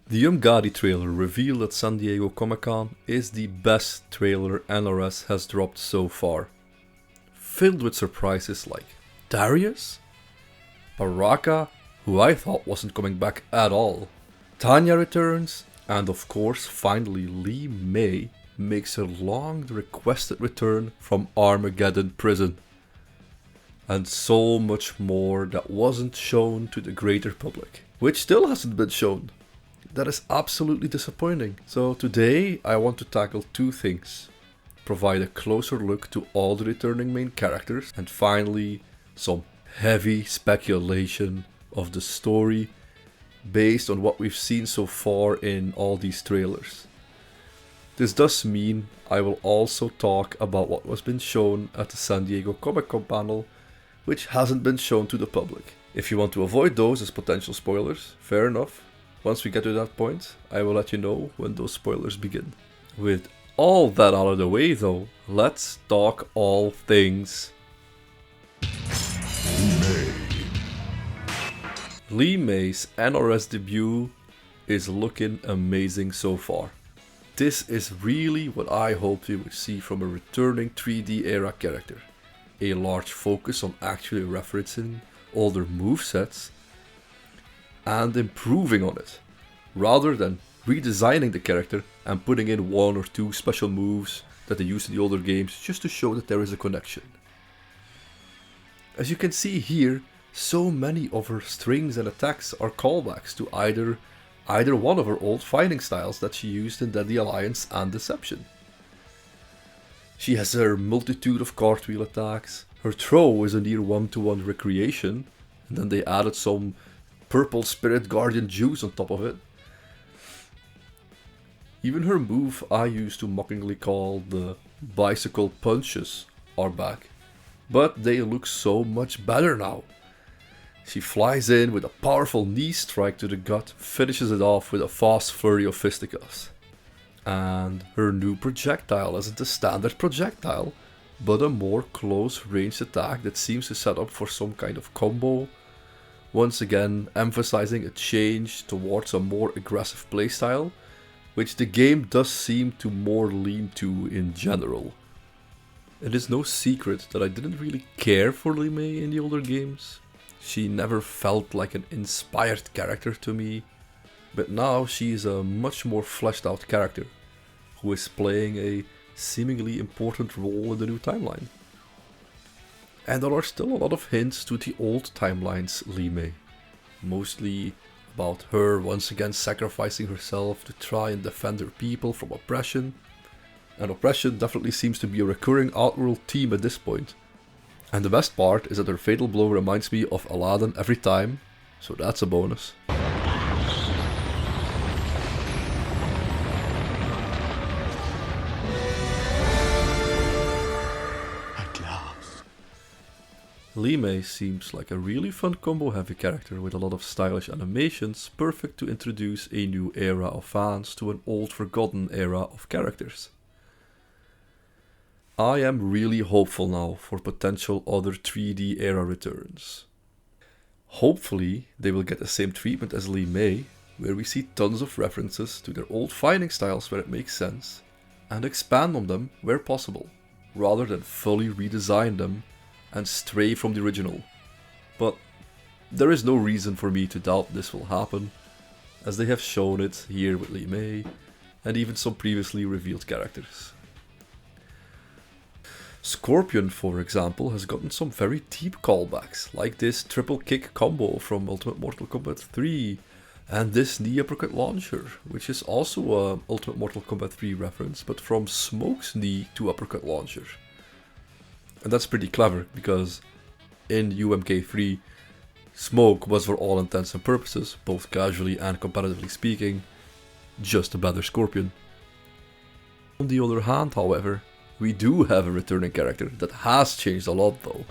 The Umgadi trailer revealed at San Diego Comic-Con is the best trailer NRS has dropped so far. Filled with surprises like Darius, Baraka, who I thought wasn't coming back at all, Tanya returns, and of course finally Lee May makes her long requested return from Armageddon prison. And so much more that wasn't shown to the greater public, which still hasn't been shown. That is absolutely disappointing. So today I want to tackle two things. Provide a closer look to all the returning main characters, and finally some heavy speculation of the story based on what we've seen so far in all these trailers. This does mean I will also talk about what was been shown at the San Diego Comic-Con panel, which hasn't been shown to the public. If you want to avoid those as potential spoilers, fair enough. Once we get to that point, I will let you know when those spoilers begin. With all that out of the way though, let's talk all things Lee May's NRS debut is looking amazing so far. This is really what I hoped we would see from a returning 3D era character. A large focus on actually referencing older movesets and improving on it, rather than redesigning the character and putting in one or two special moves that they used in the older games just to show that there is a connection. As you can see here, so many of her strings and attacks are callbacks to either one of her old fighting styles that she used in Deadly Alliance and Deception. She has her multitude of cartwheel attacks, her throw is a near one-to-one recreation, and then they added some purple Spirit Guardian juice on top of it. Even her move I used to mockingly call the bicycle punches are back, but they look so much better now. She flies in with a powerful knee strike to the gut, finishes it off with a fast flurry of fisticuffs. And her new projectile isn't a standard projectile, but a more close ranged attack that seems to set up for some kind of combo, once again emphasizing a change towards a more aggressive playstyle, which the game does seem to more lean to in general. It is no secret that I didn't really care for Lee May in the older games. She never felt like an inspired character to me, but now she is a much more fleshed out character, who is playing a seemingly important role in the new timeline. And there are still a lot of hints to the old timeline's Lee May, mostly about her once again sacrificing herself to try and defend her people from oppression. And oppression definitely seems to be a recurring Outworld theme at this point. And the best part is that her fatal blow reminds me of Aladdin every time, so that's a bonus. At last. Lee May seems like a really fun combo heavy character with a lot of stylish animations, perfect to introduce a new era of fans to an old forgotten era of characters. I am really hopeful now for potential other 3D era returns. Hopefully they will get the same treatment as Lee May, where we see tons of references to their old fighting styles where it makes sense, and expand on them where possible, rather than fully redesign them and stray from the original. But there is no reason for me to doubt this will happen, as they have shown it here with Lee May, and even some previously revealed characters. Scorpion, for example, has gotten some very deep callbacks, like this triple kick combo from Ultimate Mortal Kombat 3, and this knee uppercut launcher, which is also a Ultimate Mortal Kombat 3 reference, but from Smoke's knee to uppercut launcher. And that's pretty clever, because in UMK3, Smoke was for all intents and purposes, both casually and competitively speaking, just a better Scorpion. On the other hand, however, we do have a returning character that has changed a lot though.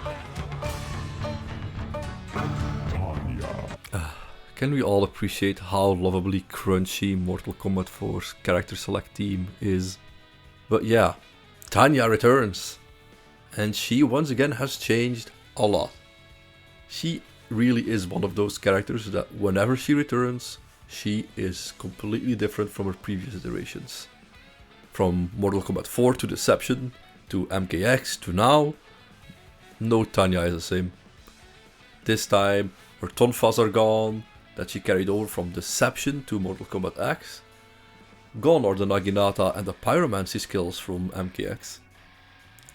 Can we all appreciate how lovably crunchy Mortal Kombat 4's character select team is? But yeah, Tanya returns. And she once again has changed a lot. She really is one of those characters that whenever she returns, she is completely different from her previous iterations. From Mortal Kombat 4 to Deception, to MKX, to now, no Tanya is the same. This time, her tonfas are gone, that she carried over from Deception to Mortal Kombat X. Gone are the Naginata and the Pyromancy skills from MKX.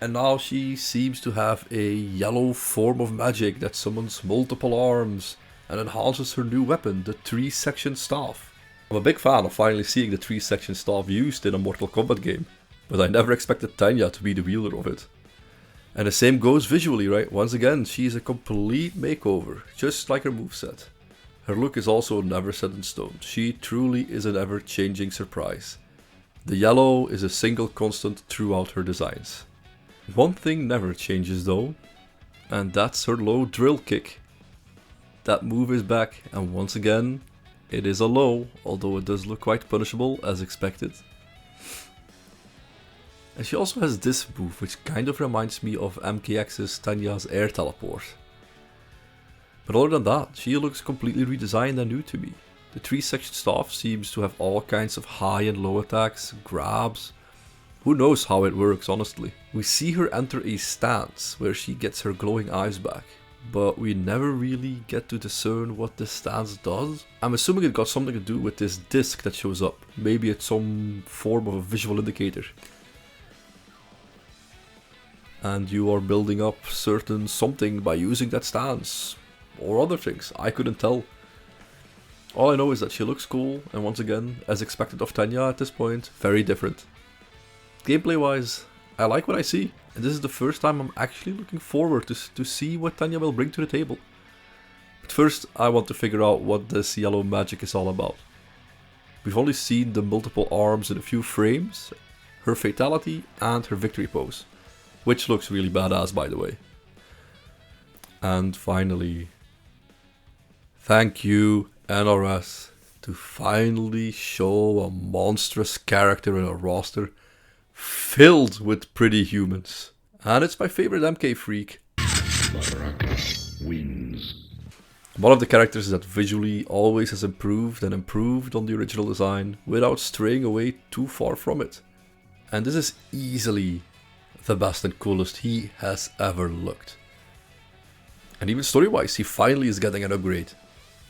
And now she seems to have a yellow form of magic that summons multiple arms and enhances her new weapon, the 3-section staff. I'm a big fan of finally seeing the 3-section staff used in a Mortal Kombat game, but I never expected Tanya to be the wielder of it. And the same goes visually, right? Once again, she is a complete makeover, just like her moveset. Her look is also never set in stone. She truly is an ever-changing surprise. The yellow is a single constant throughout her designs. One thing never changes though, and that's her low drill kick. That move is back, and once again, it is a low, although it does look quite punishable as expected. And she also has this move, which kind of reminds me of MKX's Tanya's air teleport. But other than that, she looks completely redesigned and new to me. The 3-section staff seems to have all kinds of high and low attacks, grabs. Who knows how it works, honestly. We see her enter a stance where she gets her glowing eyes back, but we never really get to discern what this stance does. I'm assuming it got something to do with this disc that shows up. Maybe it's some form of a visual indicator. And you are building up certain something by using that stance. Or other things, I couldn't tell. All I know is that she looks cool, and once again, as expected of Tanya at this point, very different. Gameplay wise, I like what I see, and this is the first time I'm actually looking forward to see what Tanya will bring to the table. But first, I want to figure out what this yellow magic is all about. We've only seen the multiple arms in a few frames, her fatality and her victory pose, which looks really badass by the way. And finally, thank you NRS to finally show a monstrous character in a roster filled with pretty humans. And it's my favorite MK freak. Baraka wins. One of the characters that visually always has improved and improved on the original design without straying away too far from it. And this is easily the best and coolest he has ever looked. And even story-wise, he finally is getting an upgrade.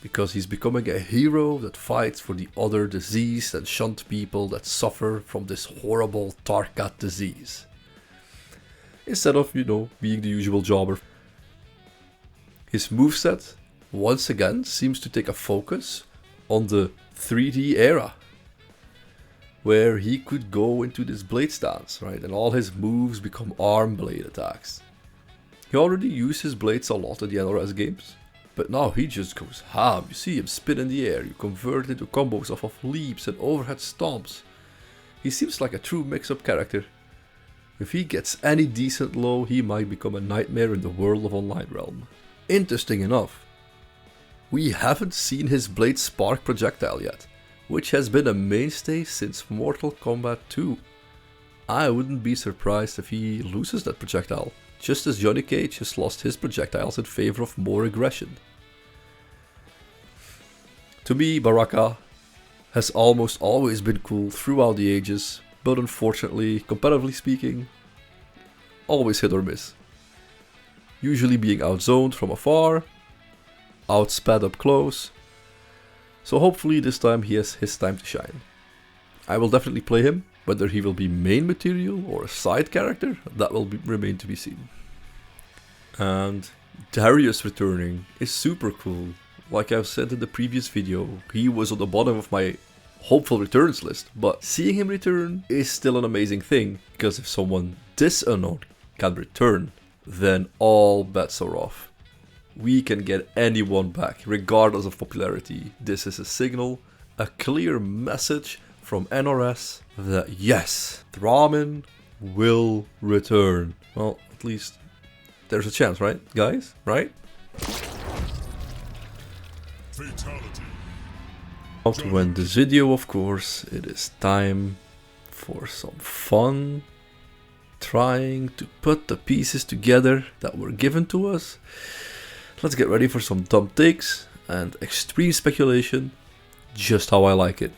Because he's becoming a hero that fights for the other diseased and shunned people that suffer from this horrible Tarkat disease. Instead of, being the usual jobber. His moveset, once again, seems to take a focus on the 3D era. Where he could go into this blade stance, right? And all his moves become arm blade attacks. He already used his blades a lot in the NRS games. But now he just goes ham. You see him spin in the air, you convert it into combos off of leaps and overhead stomps. He seems like a true mix-up character. If he gets any decent low, he might become a nightmare in the World of Online realm. Interesting enough, we haven't seen his blade spark projectile yet, which has been a mainstay since Mortal Kombat 2. I wouldn't be surprised if he loses that projectile, just as Johnny Cage has lost his projectiles in favor of more aggression. To me, Baraka has almost always been cool throughout the ages, but unfortunately, competitively speaking, always hit or miss. Usually being outzoned from afar, outsped up close, so hopefully this time he has his time to shine. I will definitely play him. Whether he will be main material or a side character, that will remain to be seen. And Darius returning is super cool. Like I've said in the previous video, he was on the bottom of my hopeful returns list, but seeing him return is still an amazing thing, because if someone this unknown can return, then all bets are off. We can get anyone back, regardless of popularity. This is a signal, a clear message from NRS that yes, Ramen will return. Well, at least there's a chance, right, guys? Right? Fatality. To end this video, of course, it is time for some fun. Trying to put the pieces together that were given to us. Let's get ready for some dumb takes and extreme speculation. just how I like it.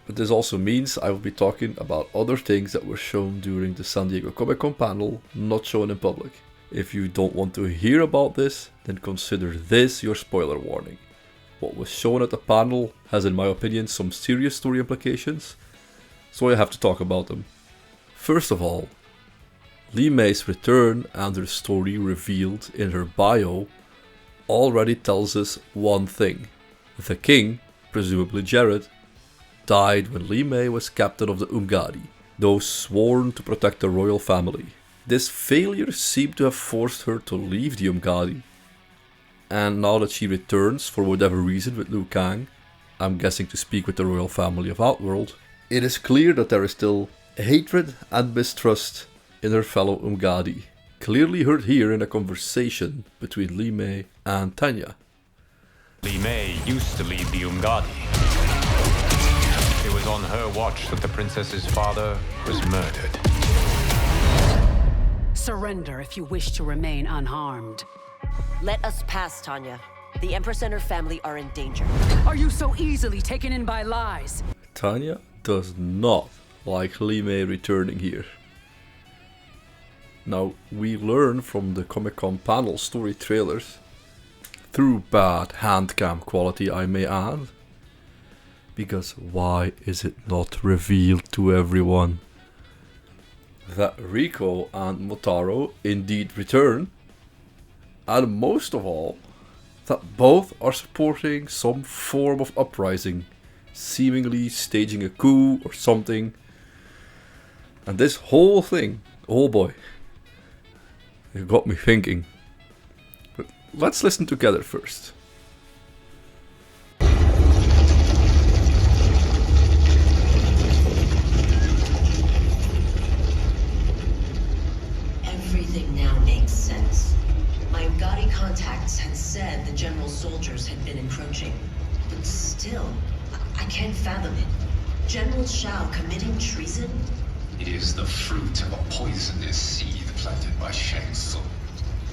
But this also means I will be talking about other things that were shown during the San Diego Comic-Con panel, not shown in public. If you don't want to hear about this, then consider this your spoiler warning. What was shown at the panel has, in my opinion, some serious story implications, so I have to talk about them. First of all, Li Mei's return and her story revealed in her bio already tells us one thing. The king, presumably Jared, died when Li Mei was captain of the Umgadi, those sworn to protect the royal family. This failure seemed to have forced her to leave the Umgadi, and now that she returns for whatever reason with Liu Kang, I'm guessing to speak with the royal family of Outworld, it is clear that there is still hatred and mistrust in her fellow Umgadi, clearly heard here in a conversation between Li Mei and Tanya. Li Mei used to lead the Umgadi. It was on her watch that the princess's father was murdered. Surrender if you wish to remain unharmed. Let us pass, Tanya. The Empress and her family are in danger. Are you so easily taken in by lies? Tanya does not like Li Mei returning here. Now, we learn from the Comic-Con panel story trailers, through bad handcam quality I may add, because why is it not revealed to everyone, that Rico and Motaro indeed return, and most of all, that both are supporting some form of uprising, seemingly staging a coup or something. And this whole thing, oh boy, it got me thinking. But let's listen together first. Everything now makes sense. My Umgadi contacts had said the general soldiers had been encroaching, but still, I can't fathom it. General Shao committing treason? It is the fruit of a poisonous seed planted by Shang Tsung.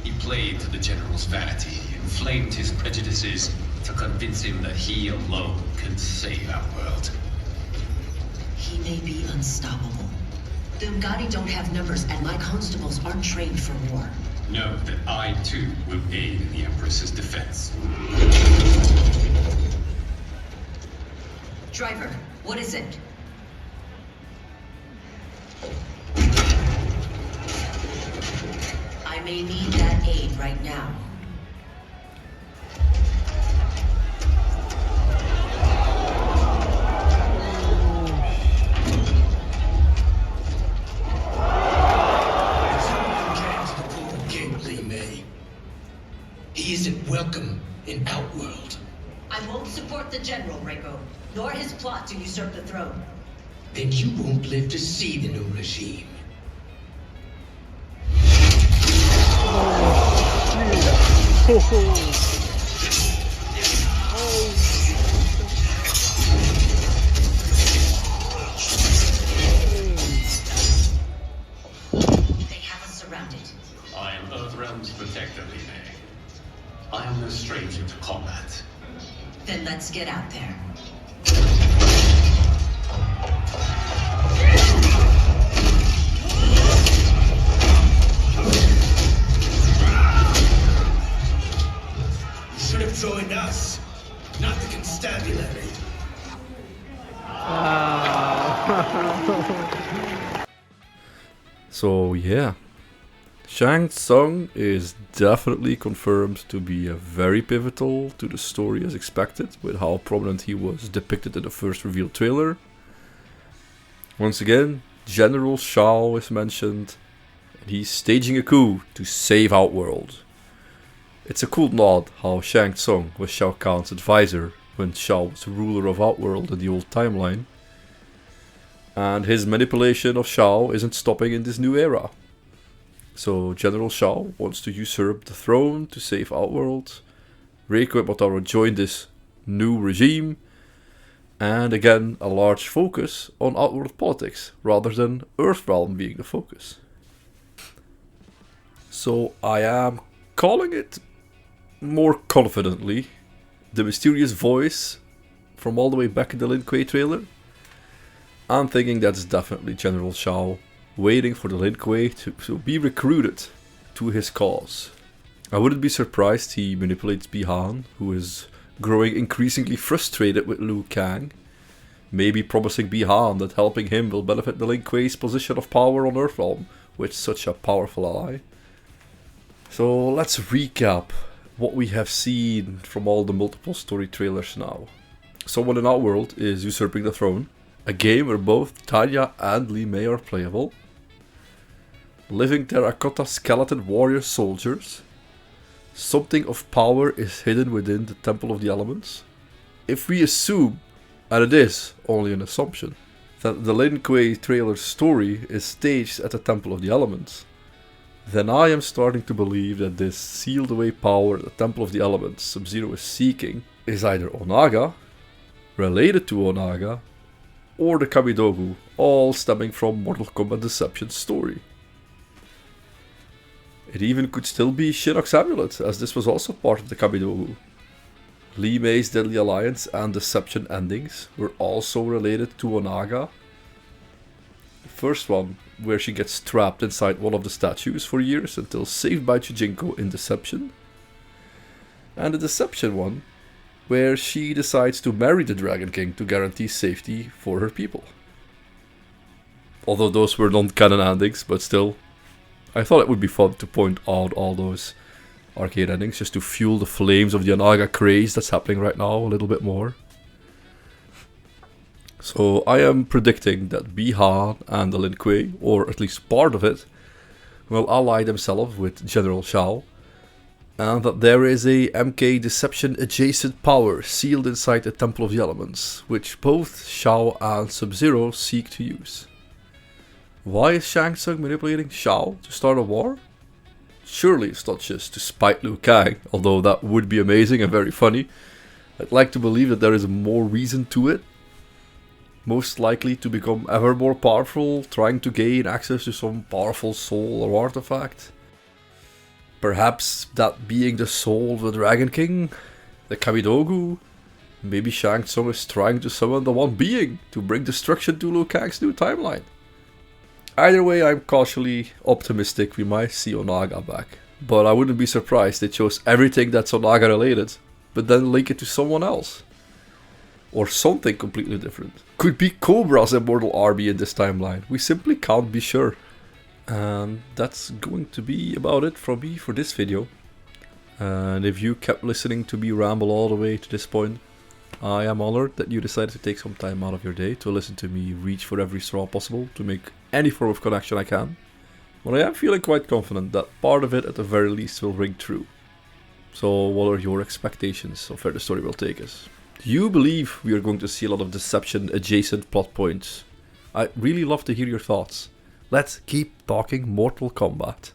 He played to the general's vanity, inflamed his prejudices to convince him that he alone can save our world. He may be unstoppable. The Umgadi don't have numbers, and my constables aren't trained for war. Know that I, too, will aid in the Empress's defense. Driver, what is it? I may need that aid right now. He isn't welcome in Outworld. I won't support the General, Reiko, nor his plot to usurp the throne. Then you won't live to see the new regime. They have us surrounded. I am Earthrealm's protector, Li Mei. I am no stranger to combat. Then let's get out there. You should have joined us, not the constabulary. So yeah, Shang Tsung is definitely confirmed to be very pivotal to the story as expected, with how prominent he was depicted in the first reveal trailer. Once again, General Shao is mentioned, and he's staging a coup to save Outworld. It's a cool nod how Shang Tsung was Shao Kahn's advisor when Shao was ruler of Outworld in the old timeline. And his manipulation of Shao isn't stopping in this new era. So General Shao wants to usurp the throne to save Outworld. Reiko and Motaro join this new regime. And again, a large focus on Outworld politics, rather than Earthrealm being the focus. So I am calling it more confidently the mysterious voice from all the way back in the Lin Kuei trailer? I'm thinking that's definitely General Shao, waiting for the Lin Kuei to be recruited to his cause. I wouldn't be surprised he manipulates Bi-Han, who is growing increasingly frustrated with Liu Kang, maybe promising Bi-Han that helping him will benefit the Lin Kuei's position of power on Earthrealm with such a powerful ally. So let's recap what we have seen from all the multiple story trailers now. Someone in our world is usurping the throne, a game where both Tanya and Li Mei are playable, living terracotta skeleton warrior soldiers, something of power is hidden within the Temple of the Elements. If we assume, and it is only an assumption, that the Lin Kuei trailer's story is staged at the Temple of the Elements, then I am starting to believe that this sealed away power the Temple of the Elements Sub-Zero is seeking is either Onaga, related to Onaga, or the Kamidogu, all stemming from Mortal Kombat Deception's story. It even could still be Shinnok's amulet, as this was also part of the Kamidogu. Li Mei's Deadly Alliance and Deception endings were also related to Onaga. The first one, where she gets trapped inside one of the statues for years until saved by Chujinko in Deception. And the Deception one, where she decides to marry the Dragon King to guarantee safety for her people. Although those were non-canon endings, but still, I thought it would be fun to point out all those arcade endings just to fuel the flames of the Onaga craze that's happening right now a little bit more. So I am predicting that Bi-Han and the Lin Kuei, or at least part of it, will ally themselves with General Shao, and that there is a MK Deception adjacent power sealed inside the Temple of the Elements, which both Shao and Sub-Zero seek to use. Why is Shang Tsung manipulating Shao to start a war? Surely it's not just to spite Liu Kang, although that would be amazing and very funny. I'd like to believe that there is more reason to it. Most likely to become ever more powerful, trying to gain access to some powerful soul or artifact. Perhaps that being the soul of the Dragon King, the Kamidogu. Maybe Shang Tsung is trying to summon the One Being to bring destruction to Liu Kang's new timeline. Either way, I'm cautiously optimistic we might see Onaga back. But I wouldn't be surprised they chose everything that's Onaga related, but then link it to someone else. Or something completely different. Could be Cobra's immortal army in this timeline. We simply can't be sure. And that's going to be about it from me for this video. And if you kept listening to me ramble all the way to this point, I am honored that you decided to take some time out of your day to listen to me reach for every straw possible to make any form of connection I can. But I am feeling quite confident that part of it at the very least will ring true. So what are your expectations of where the story will take us? Do you believe we are going to see a lot of Deception adjacent plot points? I'd really love to hear your thoughts. Let's keep talking Mortal Kombat.